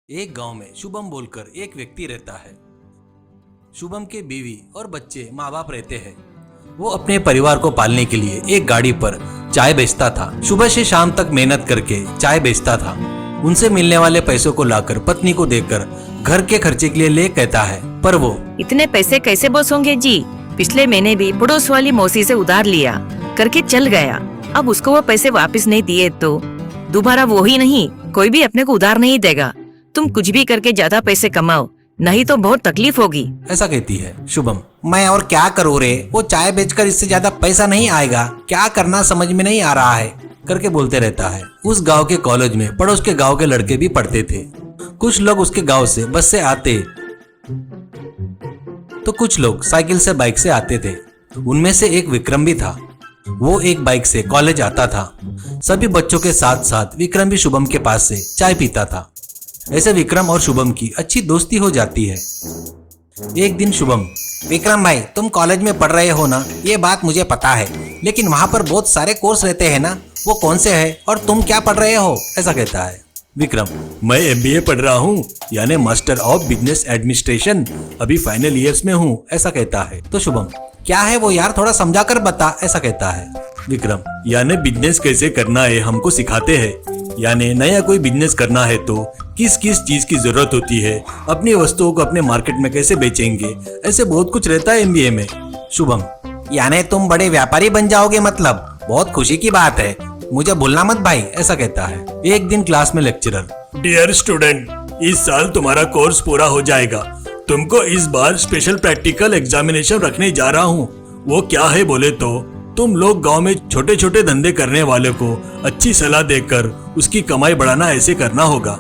एक गांव में शुभम बोलकर एक व्यक्ति रहता है। शुभम के बीवी और बच्चे माँ बाप रहते हैं। वो अपने परिवार को पालने के लिए एक गाड़ी पर चाय बेचता था। सुबह से शाम तक मेहनत करके चाय बेचता था। उनसे मिलने वाले पैसों को लाकर पत्नी को देकर घर के खर्चे के लिए ले कहता है, पर वो इतने पैसे कैसे बस होंगे जी। पिछले महीने भी पड़ोस वाली मौसी से उधार लिया करके चल गया। अब उसको वो पैसे वापस नहीं दिए तो दोबारा वो ही नहीं, कोई भी अपने को उधार नहीं देगा। तुम कुछ भी करके ज्यादा पैसे कमाओ, नहीं तो बहुत तकलीफ होगी। ऐसा कहती है शुभम। मैं और क्या करूँ रे, वो चाय बेचकर इससे ज्यादा पैसा नहीं आएगा, क्या करना समझ में नहीं आ रहा है करके बोलते रहता है। उस गांव के कॉलेज में पड़ोस के गांव के लड़के भी पढ़ते थे। कुछ लोग उसके गांव से बस से आते तो कुछ लोग साइकिल से बाइक से आते थे। उनमें से एक विक्रम भी था। वो एक बाइक से कॉलेज आता था। सभी बच्चों के साथ साथ विक्रम भी शुभम के पास से चाय पीता था। ऐसे विक्रम और शुभम की अच्छी दोस्ती हो जाती है। एक दिन शुभम, विक्रम भाई तुम कॉलेज में पढ़ रहे हो ना, ये बात मुझे पता है, लेकिन वहाँ पर बहुत सारे कोर्स रहते हैं ना, वो कौन से है और तुम क्या पढ़ रहे हो, ऐसा कहता है। विक्रम, मैं MBA पढ़ रहा हूँ, यानी मास्टर ऑफ बिजनेस एडमिनिस्ट्रेशन, अभी फाइनल ईयर्स में हूँ, ऐसा कहता है। तो शुभम, क्या है वो यार, थोड़ा समझा कर बता, ऐसा कहता है। विक्रम, यानी बिजनेस कैसे करना है हमको सिखाते हैं, यानी नया कोई बिजनेस करना है तो किस किस चीज की जरूरत होती है, अपनी वस्तुओं को अपने मार्केट में कैसे बेचेंगे, ऐसे बहुत कुछ रहता है MBA में। शुभम, यानी तुम बड़े व्यापारी बन जाओगे, मतलब बहुत खुशी की बात है, मुझे भूलना मत भाई, ऐसा कहता है। एक दिन क्लास में लेक्चरर, डियर स्टूडेंट, इस साल तुम्हारा कोर्स पूरा हो जाएगा, तुमको इस बार स्पेशल प्रैक्टिकल एग्जामिनेशन रखने जा रहा हूँ। वो क्या है बोले तो तुम लोग गांव में छोटे छोटे धंधे करने वाले को अच्छी सलाह देकर उसकी कमाई बढ़ाना ऐसे करना होगा,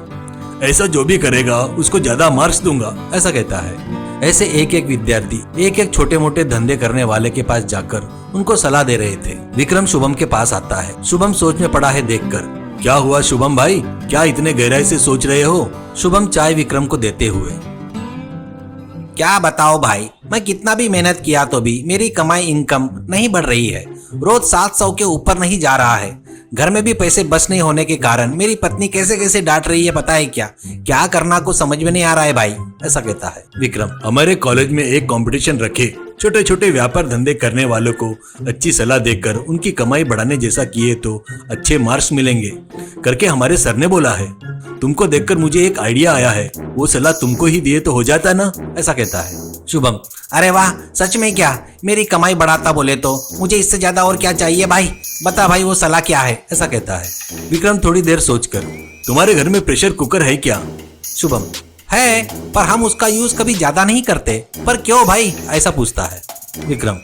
ऐसा जो भी करेगा उसको ज्यादा मार्क्स दूंगा, ऐसा कहता है। ऐसे एक एक विद्यार्थी एक एक छोटे मोटे धंधे करने वाले के पास जाकर उनको सलाह दे रहे थे। विक्रम शुभम के पास आता है। शुभम सोच में पड़ा है देखकर। क्या हुआ शुभम भाई, क्या इतने गहराई से सोच रहे हो? शुभम चाय विक्रम को देते हुए, क्या बताओ भाई, मैं कितना भी मेहनत किया तो भी मेरी कमाई इनकम नहीं बढ़ रही है, रोज 700 के ऊपर नहीं जा रहा है। घर में भी पैसे बच नहीं होने के कारण मेरी पत्नी कैसे कैसे डांट रही है, पता है क्या करना को समझ में नहीं आ रहा है भाई, ऐसा कहता है। विक्रम, हमारे कॉलेज में एक कंपटीशन रखे, छोटे छोटे व्यापार धंधे करने वालों को अच्छी सलाह देकर उनकी कमाई बढ़ाने जैसा किए तो अच्छे मार्क्स मिलेंगे करके हमारे सर ने बोला है। तुमको देखकर मुझे एक आइडिया आया है, वो सलाह तुमको ही दिए तो हो जाता ना, ऐसा कहता है। शुभम, अरे वाह, सच में क्या, मेरी कमाई बढ़ाता बोले तो मुझे इससे ज्यादा और क्या चाहिए भाई, बता भाई वो सलाह क्या है, ऐसा कहता है। विक्रम थोड़ी देर सोचकर, तुम्हारे घर में प्रेशर कुकर है क्या? शुभम, है, पर हम उसका यूज कभी ज्यादा नहीं करते, पर क्यों भाई, ऐसा पूछता है। विक्रम,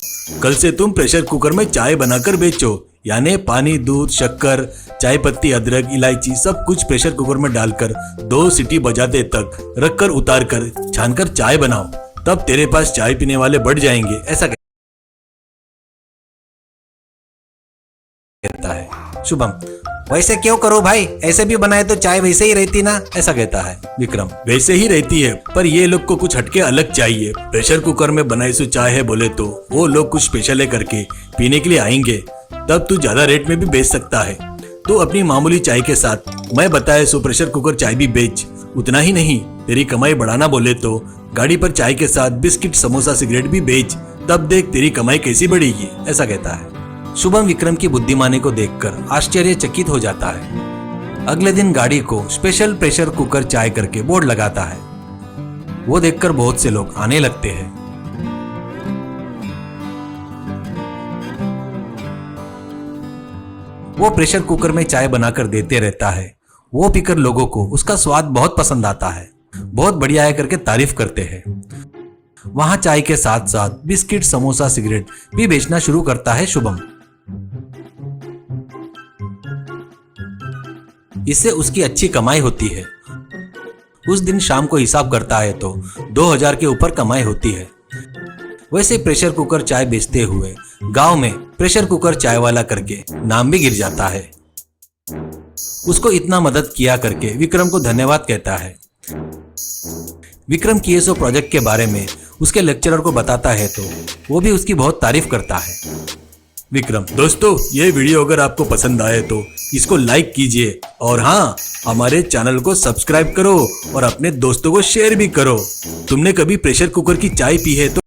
कल से तुम प्रेशर कुकर में चाय बनाकर बेचो, यानी पानी, दूध, शक्कर, चाय पत्ती, अदरक, इलायची सब कुछ प्रेशर कुकर में डालकर 2 सीटी बजाते तक रखकर उतार कर छानकर चाय बनाओ, तब तेरे पास चाय पीने वाले बढ़ जाएंगे, ऐसा कहता है। शुभम, वैसे क्यों करो भाई, ऐसे भी बनाए तो चाय वैसे ही रहती ना, ऐसा कहता है। विक्रम, वैसे ही रहती है, पर ये लोग को कुछ हटके अलग चाहिए। प्रेशर कुकर में बनाई सु चाय है बोले तो वो लोग कुछ स्पेशल है करके पीने के लिए आएंगे, तब तू ज्यादा रेट में भी बेच सकता है। तो अपनी मामूली चाय के साथ मैं बताए सो प्रेशर कुकर चाय भी बेच। उतना ही नहीं, तेरी कमाई बढ़ाना बोले तो गाड़ी पर चाय के साथ बिस्किट, समोसा, सिगरेट भी बेच, तब देख तेरी कमाई कैसी बढ़ेगी, ऐसा कहता है। शुभम विक्रम की बुद्धिमानी को देखकर आश्चर्यचकित हो जाता है। अगले दिन गाड़ी को स्पेशल प्रेशर कुकर चाय करके बोर्ड लगाता है। वो देखकर बहुत से लोग आने लगते हैं। वो प्रेशर कुकर में चाय बनाकर देते रहता है। वो पीकर लोगों को उसका स्वाद बहुत पसंद आता है, बहुत बढ़िया है करके तारीफ करते हैं। वहां चाय के साथ साथ बिस्किट, समोसा, सिगरेट भी बेचना शुरू करता है शुभम। इससे उसकी अच्छी कमाई होती है। उस दिन शाम को हिसाब करता है तो 2000 के ऊपर कमाई होती है। वैसे प्रेशर कुकर चाय बेचते हुए गांव में प्रेशर कुकर चाय वाला करके नाम भी गिर जाता है। उसको इतना मदद किया करके विक्रम को धन्यवाद कहता है। विक्रम किए सो प्रोजेक्ट के बारे में उसके लेक्चरर को बताता है तो वो भी उसकी बहुत तारीफ करता है। विक्रम। दोस्तों, ये वीडियो अगर आपको पसंद आए तो इसको लाइक कीजिए और हाँ, हमारे चैनल को सब्सक्राइब करो और अपने दोस्तों को शेयर भी करो। तुमने कभी प्रेशर कुकर की चाय पी है तो